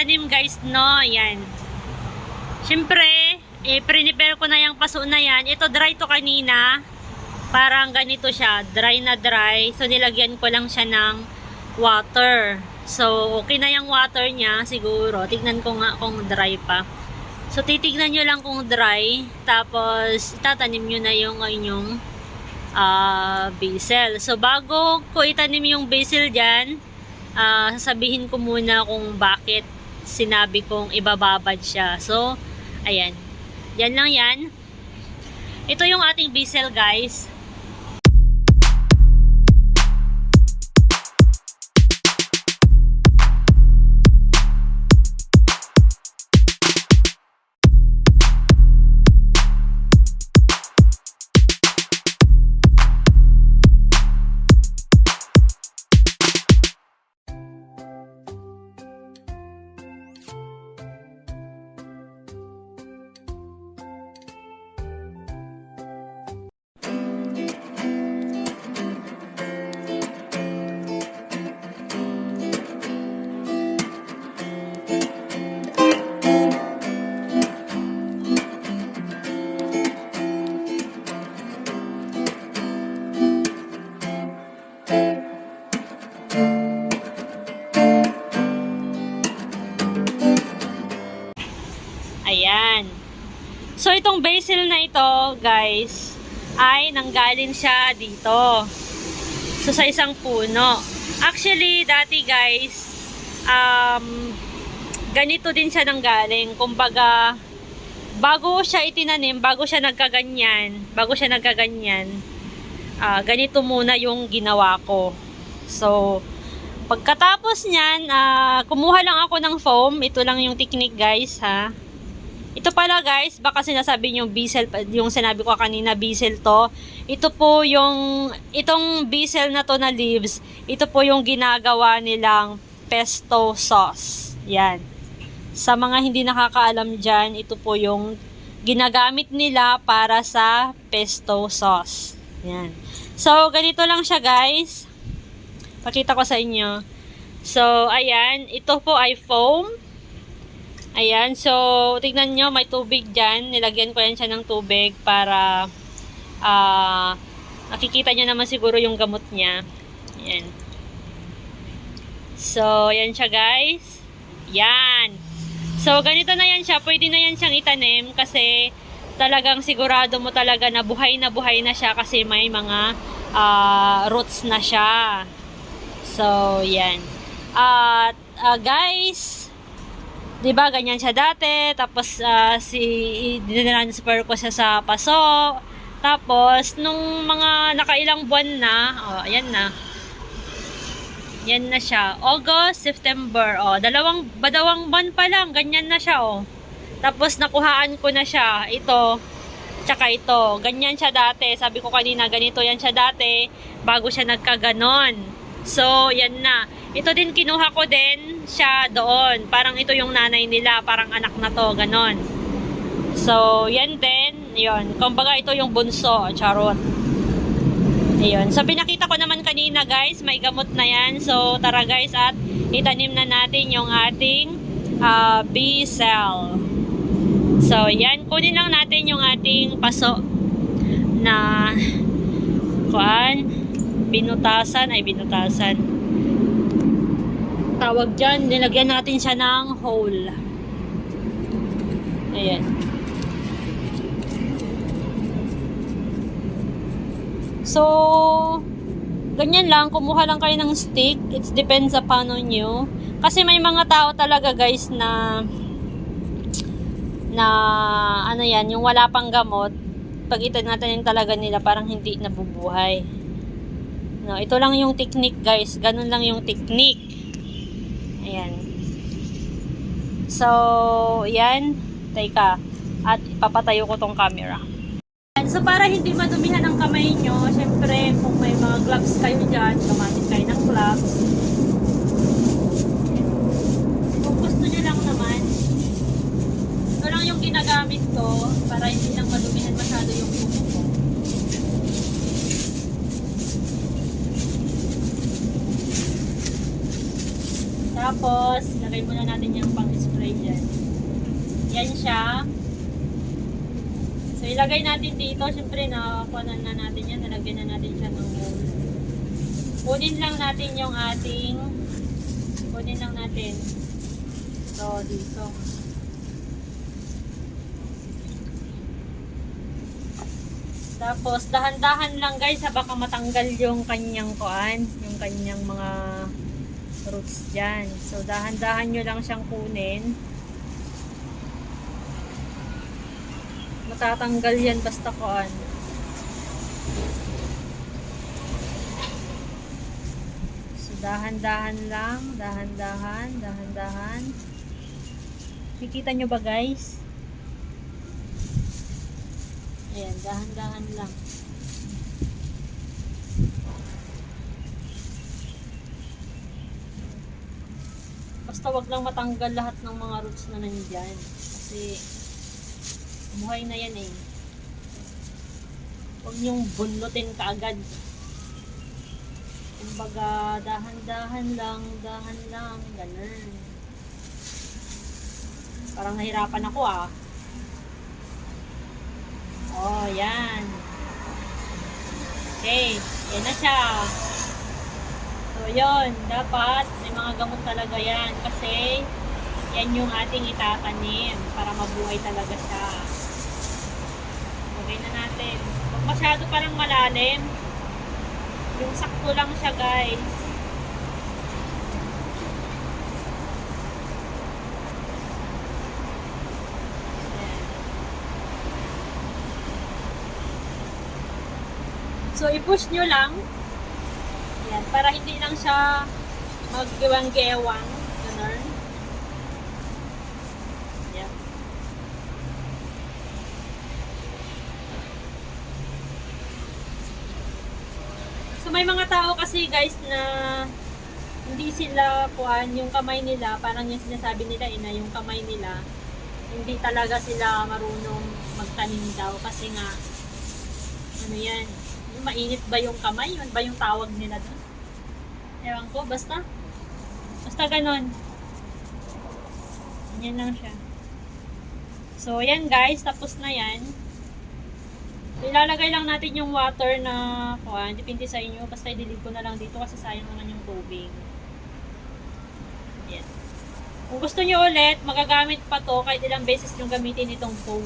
itanim guys, no? Yan. Siyempre, prepare ko na yung paso na yan. Ito dry to kanina. Parang ganito siya, dry na dry. So, nilagyan ko lang siya ng water. So, okay na yung water niya, siguro. Tignan ko nga kung dry pa. So, titignan nyo lang kung dry. Tapos, itatanim nyo na yung inyong basil. So, bago ko itanim yung basil dyan, sasabihin ko muna kung bakit sinabi kong ibababad siya. So, ayan. Yan lang yan. Ito yung ating basil, guys. Ayan. So, itong basil na ito, guys, ay nanggaling siya dito. So, sa isang puno. Actually, dati, guys, ganito din siya nanggaling. Kumbaga, bago siya itinanim, bago siya nagkaganyan, ganito muna yung ginawa ko. So, pagkatapos niyan, kumuha lang ako ng foam. Ito lang yung technique, guys, ha. Ito pala, guys, baka sinasabi nyo basil, yung sinabi ko kanina, basil to. Ito po yung, itong basil na to na leaves, ito po yung ginagawa nilang pesto sauce. Yan. Sa mga hindi nakakaalam dyan, ito po yung ginagamit nila para sa pesto sauce. Yan. So, ganito lang siya, guys. Pakita ko sa inyo. So, ayan. Ito po ay foam. Ayan, so, tignan nyo, may tubig dyan. Nilagyan ko yan siya ng tubig para nakikita nyo naman siguro yung gamot niya. Ayan. So, yan siya, guys. Yan. So, ganito na yan siya. Pwede na yan siyang itanim kasi talagang sigurado mo talaga na buhay na siya kasi may mga roots na siya. So, yan. At, guys, diba, ganyan siya dati. Tapos, dinransfer ko siya sa paso. Tapos, nung mga nakailang buwan na, ayan na. Yan na siya. August, September, dalawang buwan pa lang, ganyan na siya, Tapos, nakuhaan ko na siya. Ito, tsaka ito. Ganyan siya dati. Sabi ko kanina, ganito yan siya dati, bago siya nagkaganon. So, yan na. Ito din, kinuha ko din siya doon. Parang ito yung nanay nila. Parang anak na to, ganon. So, yan din. Yun. Kumbaga, ito yung bunso. Charot. Ayun. So, pinakita ko naman kanina, guys. May gamot na yan. So, tara, guys. At itanim na natin yung ating basil. So, yan. Kunin lang natin yung ating paso na binutasan. Tawag dyan, nilagyan natin siya ng hole. Ayan. So, ganyan lang, kumuha lang kayo ng stick. It depends upon on you. Kasi may mga tao talaga, guys, na ano yan, yung wala pang gamot, pag itinatin talaga nila, parang hindi nabubuhay. No, ito lang yung technique, guys. Ganun lang yung technique. Ayan. So, yan. Teka. At ipapatayo ko tong camera. So, para hindi madumihan ang kamay nyo, syempre, kung may mga gloves kayo dyan, gamamit kayo ng gloves. Kung gusto nyo lang naman, ito lang yung ginagamit ko para hindi lang madumihan masyado yung buko ko. Tapos, lagay Ilagay muna natin yung pang-spray dyan. Yan siya. So, ilagay natin dito. Siyempre, nakakuanan na natin yan. Nalagyan na natin siya ng hole. Kunin lang natin yung ating kunin lang natin. So, dito. Tapos, dahan-dahan lang guys, baka matanggal yung kanyang kuan, yung kanyang mga roots dyan. So, dahan-dahan nyo lang siyang kunin. Matatanggal yan basta kuan. So, dahan-dahan lang, dahan-dahan, dahan-dahan. Kikita nyo ba guys? Ayan, dahan-dahan lang. Basta wag lang matanggal lahat ng mga roots na nandyan. Kasi, buhay na yan eh. Huwag niyong bunlutin kaagad. Kumbaga, dahan-dahan lang, ganun. Parang nahirapan ako ah. Oh, yan. Okay, yan na siya. So, yun. Dapat, may mga gamot talaga yan. Kasi, yan yung ating itatanim para mabuhay talaga siya. Okay na natin. Huwag masyado parang malalim. Yung sakto lang siya, guys. So, i-push nyo lang. Yan, para hindi lang siya mag-gewang-gewang. Ganun. Yan. So, may mga tao kasi guys na hindi sila kuan yung kamay nila, parang yung sinasabi nila na yung kamay nila, hindi talaga sila marunong magtanim daw kasi nga, ano yan, mainit ba yung kamay? Yun ba yung tawag nila doon? Ewan ko, basta ganon. Yan lang siya. So, yan guys, tapos na yan. So, ilalagay lang natin yung water na kuhan, depende sa inyo, basta i-delete ko na lang dito kasi sayang naman yung tubig. Yan. Kung gusto nyo ulit, magagamit pa to kahit ilang beses nyo gamitin itong foam.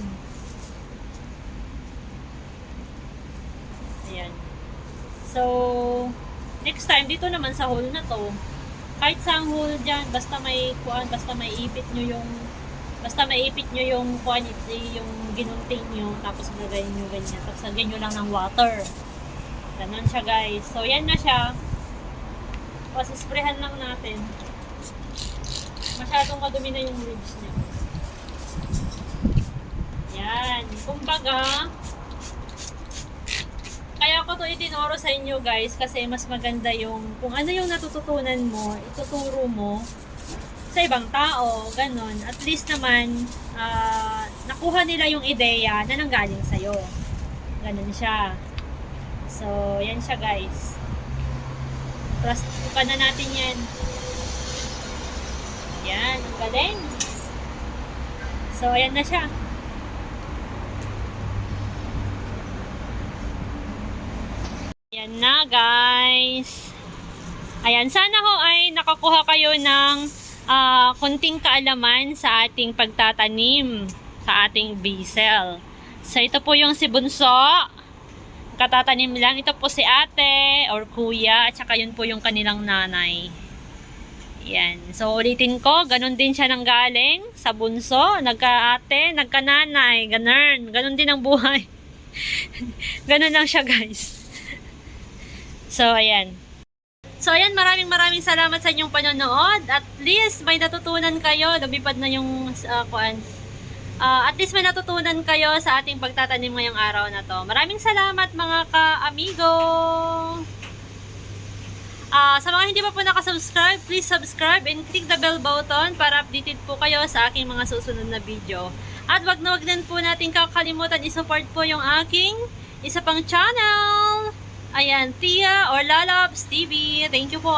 Ayan. So, next time, dito naman sa hole na to, kahit sa hole dyan, basta may kuan, basta may ipit nyo yung kuan, yung ginunting nyo, tapos gagayin nyo ganyan, tapos lagyan nyo lang ng water. Ganon siya guys. So, yan na siya. Tapos, sprayhan lang natin. Masyadong madumi na yung leaves niya. Yan. Kumbaga, kaya ko to itinuro sa inyo guys kasi mas maganda yung kung ano yung natututunan mo, ituturo mo sa ibang tao, ganon. At least naman, nakuha nila yung ideya na nanggaling sa'yo. Ganon siya. So, yan siya guys. Trust pa na natin yan. Yan, ang galing. So, ayan na siya. Ayan na guys. Ayan, sana ho ay nakakuha kayo ng konting kaalaman sa ating pagtatanim sa ating basil. So, ito po yung si Bunso. Katatanim lang. Ito po si ate or kuya at saka yun po yung kanilang nanay. Yan. So, ulitin ko, ganun din siya nanggaling sa bunso, nagka-ate, nagka-nanay, ganun. Ganun din ang buhay. Ganun lang siya, guys. So, ayan. So, ayan, maraming salamat sa inyong panonood. At least, may natutunan kayo. Lumipad na yung, at least may natutunan kayo sa ating pagtatanim ngayong araw na to. Maraming salamat, mga ka-amigo! Sa mga hindi pa po nakasubscribe, please subscribe and click the bell button para updated po kayo sa aking mga susunod na video. At wag na wag din po natin kakalimutan i-support po yung aking isa pang channel. Ayan, Tia or Lalabs TV. Thank you po.